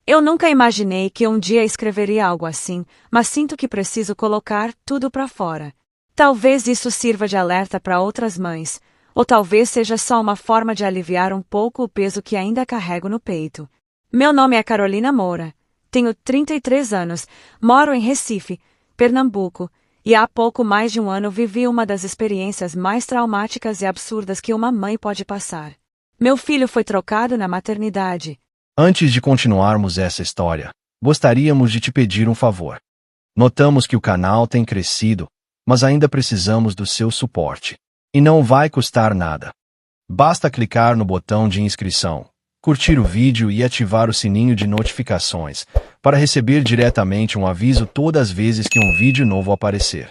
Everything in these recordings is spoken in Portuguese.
Eu nunca imaginei que um dia escreveria algo assim, mas sinto que preciso colocar tudo pra fora. Talvez isso sirva de alerta para outras mães, ou talvez seja só uma forma de aliviar um pouco o peso que ainda carrego no peito. Meu nome é Carolina Moura, tenho 33 anos, moro em Recife, Pernambuco, e há pouco mais de um ano vivi uma das experiências mais traumáticas e absurdas que uma mãe pode passar. Meu filho foi trocado na maternidade. Antes de continuarmos essa história, gostaríamos de te pedir um favor. Notamos que o canal tem crescido, mas ainda precisamos do seu suporte. E não vai custar nada. Basta clicar no botão de inscrição, curtir o vídeo e ativar o sininho de notificações para receber diretamente um aviso todas as vezes que um vídeo novo aparecer.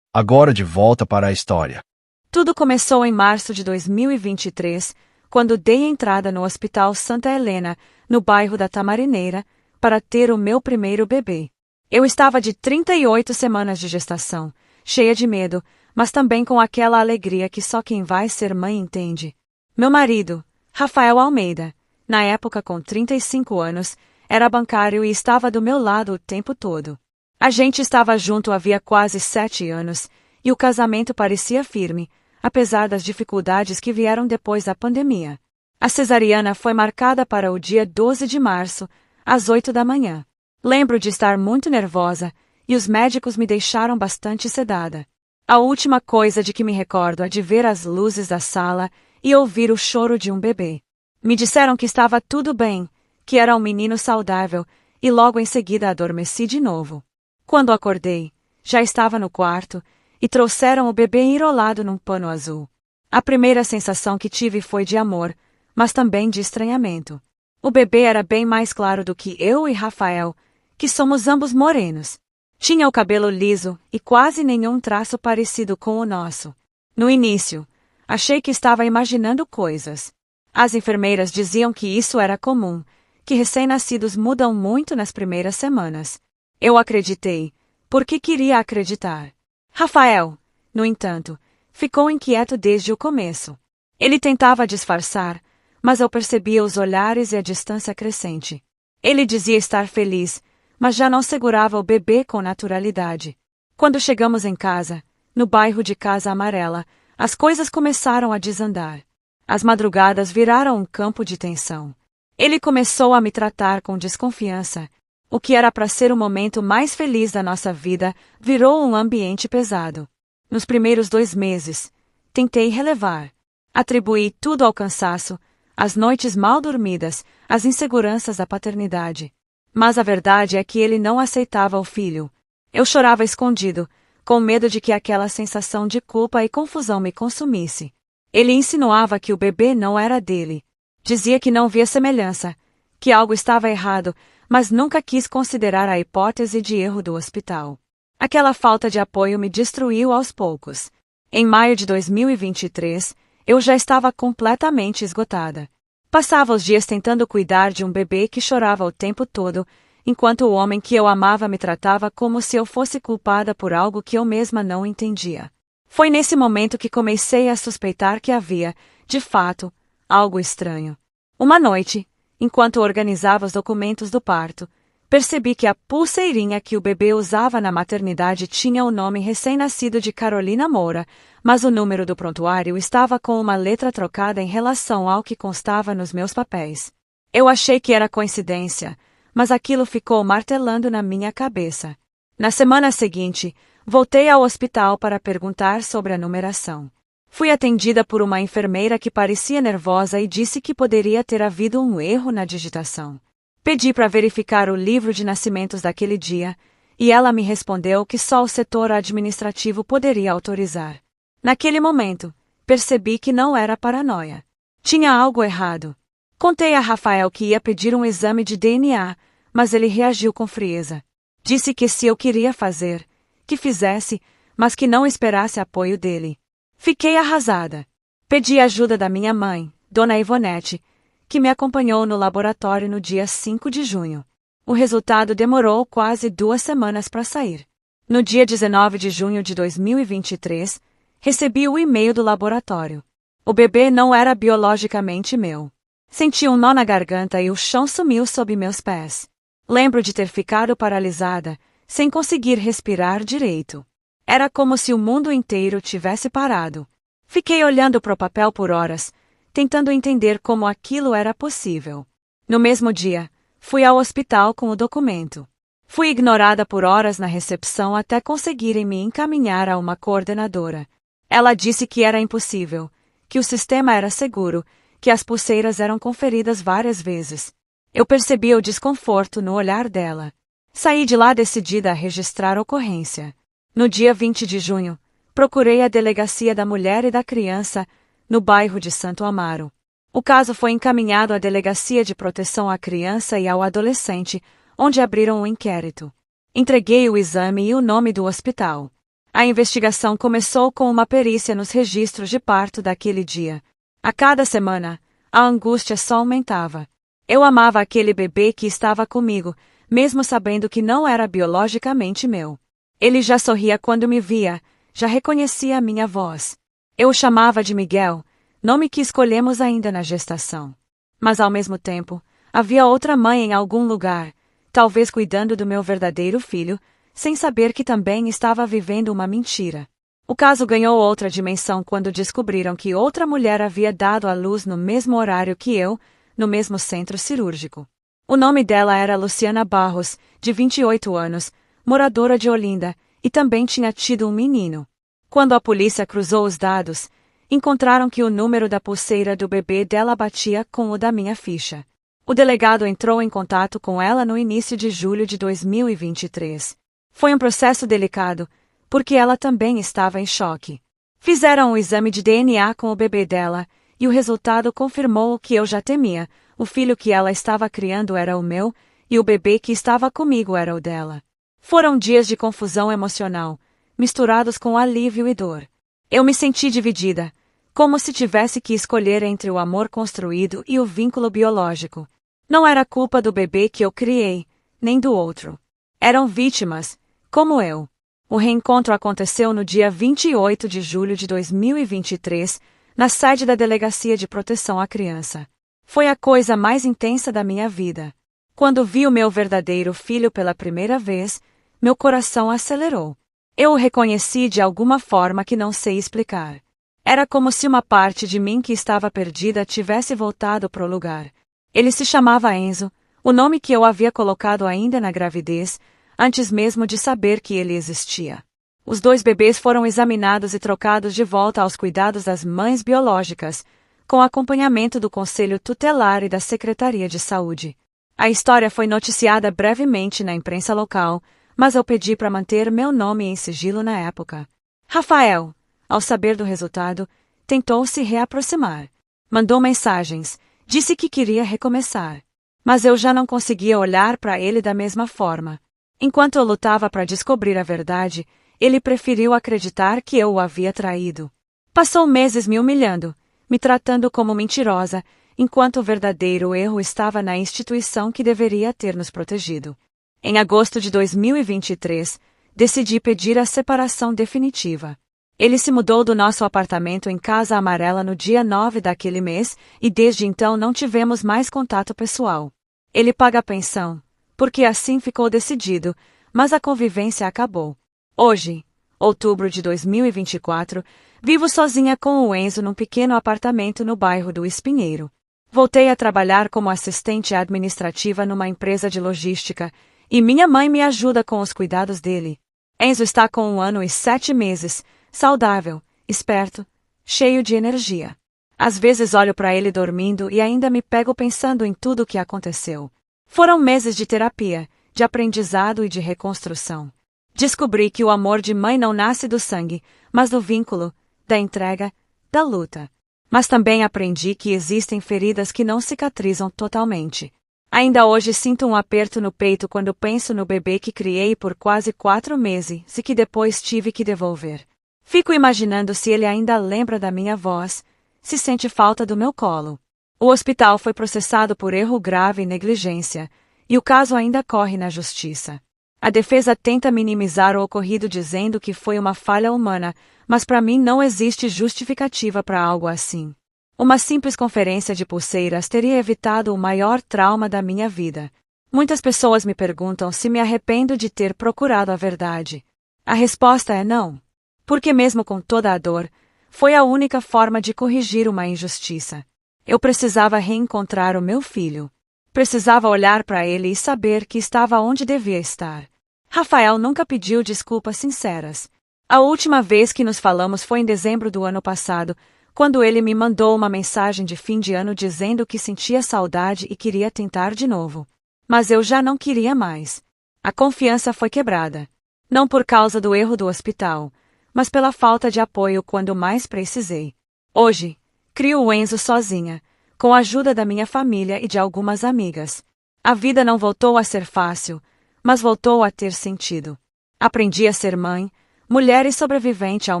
Agora de volta para a história. Tudo começou em março de 2023, quando dei entrada no Hospital Santa Helena, no bairro da Tamarineira, para ter o meu primeiro bebê. Eu estava de 38 semanas de gestação, cheia de medo, mas também com aquela alegria que só quem vai ser mãe entende. Meu marido, Rafael Almeida, na época com 35 anos, era bancário e estava do meu lado o tempo todo. A gente estava junto havia quase 7 anos, e o casamento parecia firme, apesar das dificuldades que vieram depois da pandemia. A cesariana foi marcada para o dia 12 de março, às 8 da manhã. Lembro de estar muito nervosa, e os médicos me deixaram bastante sedada. A última coisa de que me recordo é de ver as luzes da sala e ouvir o choro de um bebê. Me disseram que estava tudo bem, que era um menino saudável, e logo em seguida adormeci de novo. Quando acordei, já estava no quarto, e trouxeram o bebê enrolado num pano azul. A primeira sensação que tive foi de amor, mas também de estranhamento. O bebê era bem mais claro do que eu e Rafael, que somos ambos morenos. Tinha o cabelo liso e quase nenhum traço parecido com o nosso. No início, achei que estava imaginando coisas. As enfermeiras diziam que isso era comum, que recém-nascidos mudam muito nas primeiras semanas. Eu acreditei, porque queria acreditar. Rafael, no entanto, ficou inquieto desde o começo. Ele tentava disfarçar, mas eu percebia os olhares e a distância crescente. Ele dizia estar feliz, mas já não segurava o bebê com naturalidade. Quando chegamos em casa, no bairro de Casa Amarela, as coisas começaram a desandar. As madrugadas viraram um campo de tensão. Ele começou a me tratar com desconfiança. O que era para ser o momento mais feliz da nossa vida virou um ambiente pesado. Nos primeiros 2 meses, tentei relevar. Atribuí tudo ao cansaço, às noites mal dormidas, às inseguranças da paternidade. Mas a verdade é que ele não aceitava o filho. Eu chorava escondido, com medo de que aquela sensação de culpa e confusão me consumisse. Ele insinuava que o bebê não era dele. Dizia que não via semelhança, que algo estava errado, mas nunca quis considerar a hipótese de erro do hospital. Aquela falta de apoio me destruiu aos poucos. Em maio de 2023, eu já estava completamente esgotada. Passava os dias tentando cuidar de um bebê que chorava o tempo todo, enquanto o homem que eu amava me tratava como se eu fosse culpada por algo que eu mesma não entendia. Foi nesse momento que comecei a suspeitar que havia, de fato, algo estranho. Uma noite, enquanto organizava os documentos do parto, percebi que a pulseirinha que o bebê usava na maternidade tinha o nome recém-nascido de Carolina Moura, mas o número do prontuário estava com uma letra trocada em relação ao que constava nos meus papéis. Eu achei que era coincidência, mas aquilo ficou martelando na minha cabeça. Na semana seguinte, voltei ao hospital para perguntar sobre a numeração. Fui atendida por uma enfermeira que parecia nervosa e disse que poderia ter havido um erro na digitação. Pedi para verificar o livro de nascimentos daquele dia, e ela me respondeu que só o setor administrativo poderia autorizar. Naquele momento, percebi que não era paranoia. Tinha algo errado. Contei a Rafael que ia pedir um exame de DNA, mas ele reagiu com frieza. Disse que se eu queria fazer, que fizesse, mas que não esperasse apoio dele. Fiquei arrasada. Pedi ajuda da minha mãe, Dona Ivonete, que me acompanhou no laboratório no dia 5 de junho. O resultado demorou quase 2 semanas para sair. No dia 19 de junho de 2023, recebi o e-mail do laboratório. O bebê não era biologicamente meu. Senti um nó na garganta e o chão sumiu sob meus pés. Lembro de ter ficado paralisada, sem conseguir respirar direito. Era como se o mundo inteiro tivesse parado. Fiquei olhando para o papel por horas, tentando entender como aquilo era possível. No mesmo dia, fui ao hospital com o documento. Fui ignorada por horas na recepção até conseguirem me encaminhar a uma coordenadora. Ela disse que era impossível, que o sistema era seguro, que as pulseiras eram conferidas várias vezes. Eu percebi o desconforto no olhar dela. Saí de lá decidida a registrar a ocorrência. No dia 20 de junho, procurei a Delegacia da Mulher e da Criança, no bairro de Santo Amaro. O caso foi encaminhado à Delegacia de Proteção à Criança e ao Adolescente, onde abriram um inquérito. Entreguei o exame e o nome do hospital. A investigação começou com uma perícia nos registros de parto daquele dia. A cada semana, a angústia só aumentava. Eu amava aquele bebê que estava comigo, mesmo sabendo que não era biologicamente meu. Ele já sorria quando me via, já reconhecia a minha voz. Eu o chamava de Miguel, nome que escolhemos ainda na gestação. Mas ao mesmo tempo, havia outra mãe em algum lugar, talvez cuidando do meu verdadeiro filho, sem saber que também estava vivendo uma mentira. O caso ganhou outra dimensão quando descobriram que outra mulher havia dado à luz no mesmo horário que eu, no mesmo centro cirúrgico. O nome dela era Luciana Barros, de 28 anos, moradora de Olinda, e também tinha tido um menino. Quando a polícia cruzou os dados, encontraram que o número da pulseira do bebê dela batia com o da minha ficha. O delegado entrou em contato com ela no início de julho de 2023. Foi um processo delicado, porque ela também estava em choque. Fizeram um exame de DNA com o bebê dela, e o resultado confirmou o que eu já temia: o filho que ela estava criando era o meu, e o bebê que estava comigo era o dela. Foram dias de confusão emocional, misturados com alívio e dor. Eu me senti dividida, como se tivesse que escolher entre o amor construído e o vínculo biológico. Não era culpa do bebê que eu criei, nem do outro. Eram vítimas, como eu. O reencontro aconteceu no dia 28 de julho de 2023, na sede da Delegacia de Proteção à Criança. Foi a coisa mais intensa da minha vida. Quando vi o meu verdadeiro filho pela primeira vez, meu coração acelerou. Eu o reconheci de alguma forma que não sei explicar. Era como se uma parte de mim que estava perdida tivesse voltado para o lugar. Ele se chamava Enzo, o nome que eu havia colocado ainda na gravidez, antes mesmo de saber que ele existia. Os dois bebês foram examinados e trocados de volta aos cuidados das mães biológicas, com acompanhamento do Conselho Tutelar e da Secretaria de Saúde. A história foi noticiada brevemente na imprensa local, mas eu pedi para manter meu nome em sigilo na época. Rafael, ao saber do resultado, tentou se reaproximar. Mandou mensagens, disse que queria recomeçar. Mas eu já não conseguia olhar para ele da mesma forma. Enquanto eu lutava para descobrir a verdade, ele preferiu acreditar que eu o havia traído. Passou meses me humilhando, me tratando como mentirosa, enquanto o verdadeiro erro estava na instituição que deveria ter nos protegido. Em agosto de 2023, decidi pedir a separação definitiva. Ele se mudou do nosso apartamento em Casa Amarela no dia 9 daquele mês e desde então não tivemos mais contato pessoal. Ele paga a pensão, porque assim ficou decidido, mas a convivência acabou. Hoje, outubro de 2024, vivo sozinha com o Enzo num pequeno apartamento no bairro do Espinheiro. Voltei a trabalhar como assistente administrativa numa empresa de logística, e minha mãe me ajuda com os cuidados dele. Enzo está com 1 ano e 7 meses, saudável, esperto, cheio de energia. Às vezes olho para ele dormindo e ainda me pego pensando em tudo o que aconteceu. Foram meses de terapia, de aprendizado e de reconstrução. Descobri que o amor de mãe não nasce do sangue, mas do vínculo, da entrega, da luta. Mas também aprendi que existem feridas que não cicatrizam totalmente. Ainda hoje sinto um aperto no peito quando penso no bebê que criei por quase 4 meses e que depois tive que devolver. Fico imaginando se ele ainda lembra da minha voz, se sente falta do meu colo. O hospital foi processado por erro grave e negligência, e o caso ainda corre na justiça. A defesa tenta minimizar o ocorrido dizendo que foi uma falha humana, mas para mim não existe justificativa para algo assim. Uma simples conferência de pulseiras teria evitado o maior trauma da minha vida. Muitas pessoas me perguntam se me arrependo de ter procurado a verdade. A resposta é não. Porque mesmo com toda a dor, foi a única forma de corrigir uma injustiça. Eu precisava reencontrar o meu filho. Precisava olhar para ele e saber que estava onde devia estar. Rafael nunca pediu desculpas sinceras. A última vez que nos falamos foi em dezembro do ano passado, quando ele me mandou uma mensagem de fim de ano dizendo que sentia saudade e queria tentar de novo. Mas eu já não queria mais. A confiança foi quebrada. Não por causa do erro do hospital, mas pela falta de apoio quando mais precisei. Hoje, crio o Enzo sozinha, com a ajuda da minha família e de algumas amigas. A vida não voltou a ser fácil, mas voltou a ter sentido. Aprendi a ser mãe, mulher e sobrevivente ao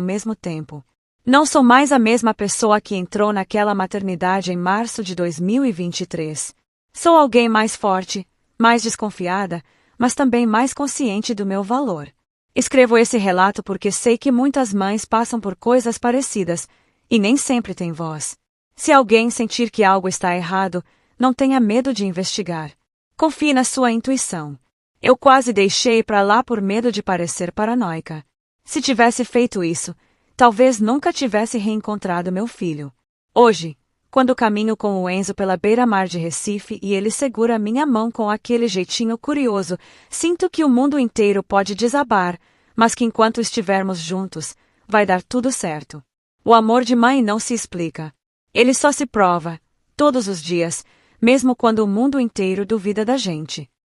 mesmo tempo. Não sou mais a mesma pessoa que entrou naquela maternidade em março de 2023. Sou alguém mais forte, mais desconfiada, mas também mais consciente do meu valor. Escrevo esse relato porque sei que muitas mães passam por coisas parecidas e nem sempre têm voz. Se alguém sentir que algo está errado, não tenha medo de investigar. Confie na sua intuição. Eu quase deixei pra lá por medo de parecer paranoica. Se tivesse feito isso, talvez nunca tivesse reencontrado meu filho. Hoje, quando caminho com o Enzo pela beira-mar de Recife e ele segura minha mão com aquele jeitinho curioso, sinto que o mundo inteiro pode desabar, mas que enquanto estivermos juntos, vai dar tudo certo. O amor de mãe não se explica. Ele só se prova, todos os dias, mesmo quando o mundo inteiro duvida da gente.